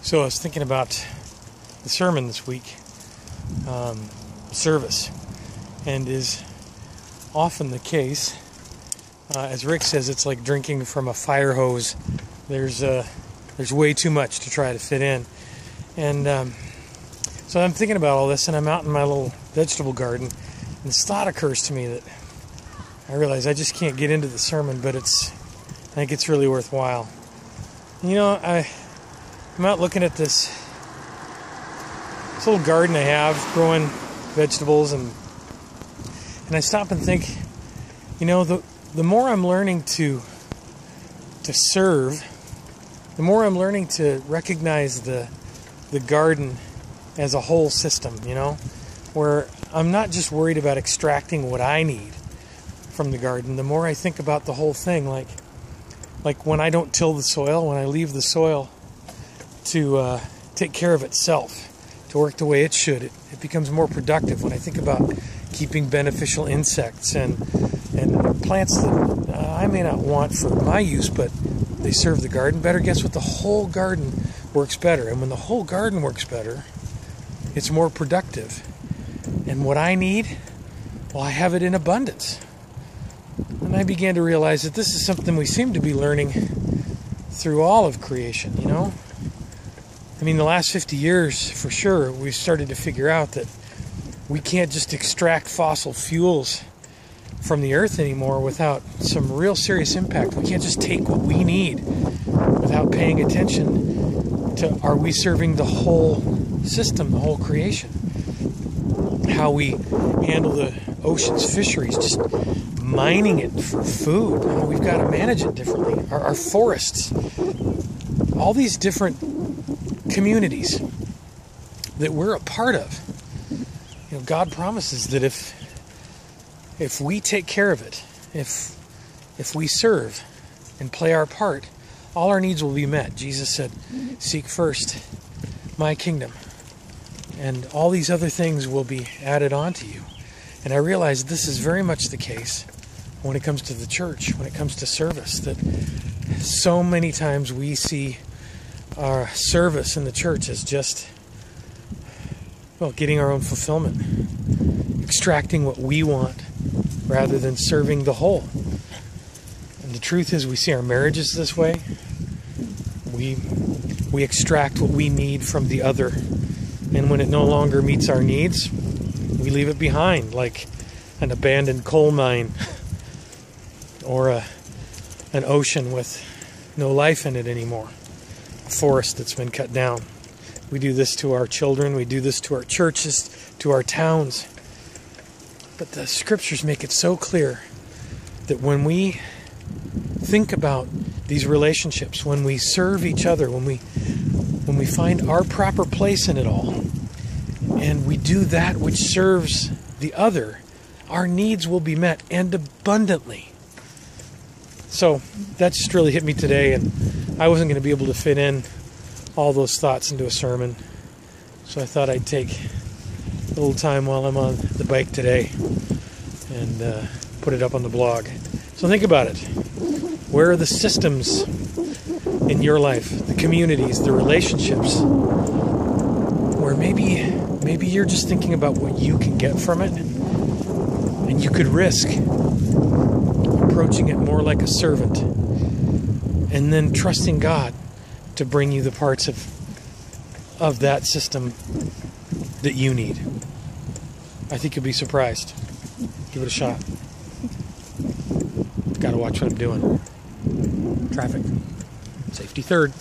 So I was thinking about the sermon this week, service, and is often the case, as Rick says, it's like drinking from a fire hose. There's way too much to try to fit in, and so I'm thinking about all this, and I'm out in my little vegetable garden, and this thought occurs to me that I realize I just can't get into the sermon, but I think it's really worthwhile. You know, I'm out looking at this little garden I have, growing vegetables, and I stop and think, you know, the more I'm learning to serve, the more I'm learning to recognize the garden as a whole system, you know, where I'm not just worried about extracting what I need from the garden. The more I think about the whole thing, like when I don't till the soil, when I leave the soil to take care of itself, to work the way it should, it becomes more productive. When I think about keeping beneficial insects and plants that I may not want for my use, but they serve the garden better, guess what? The whole garden works better. And when the whole garden works better, it's more productive. And what I need, well, I have it in abundance. And I began to realize that this is something we seem to be learning through all of creation, you know? I mean, the last 50 years, for sure, we've started to figure out that we can't just extract fossil fuels from the earth anymore without some real serious impact. We can't just take what we need without paying attention to, are we serving the whole system, the whole creation? How we handle the ocean's fisheries, just mining it for food. You know, we've got to manage it differently. Our forests, all these different communities that we're a part of. You know, God promises that if we take care of it, if we serve and play our part, all our needs will be met. Jesus said, "Seek first my kingdom, and all these other things will be added on to you." And I realize this is very much the case when it comes to the church, when it comes to service, that so many times we see our service in the church as just, well, getting our own fulfillment, extracting what we want rather than serving the whole. And the truth is, we see our marriages this way. We extract what we need from the other, and when it no longer meets our needs, we leave it behind, like an abandoned coal mine or an ocean with no life in it anymore, a forest that's been cut down. We do this to our children, we do this to our churches, to our towns. But the scriptures make it so clear that when we think about these relationships, when we serve each other, when we find our proper place in it all, and we do that which serves the other, our needs will be met, and abundantly. So that just really hit me today, and I wasn't going to be able to fit in all those thoughts into a sermon. So I thought I'd take a little time while I'm on the bike today and put it up on the blog. So think about it. Where are the systems in your life, the communities, the relationships, where maybe you're just thinking about what you can get from it, and you could risk approaching it more like a servant and then trusting God to bring you the parts of that system that you need. I think you'll be surprised. Give it a shot. Gotta watch what I'm doing. Traffic. Safety third.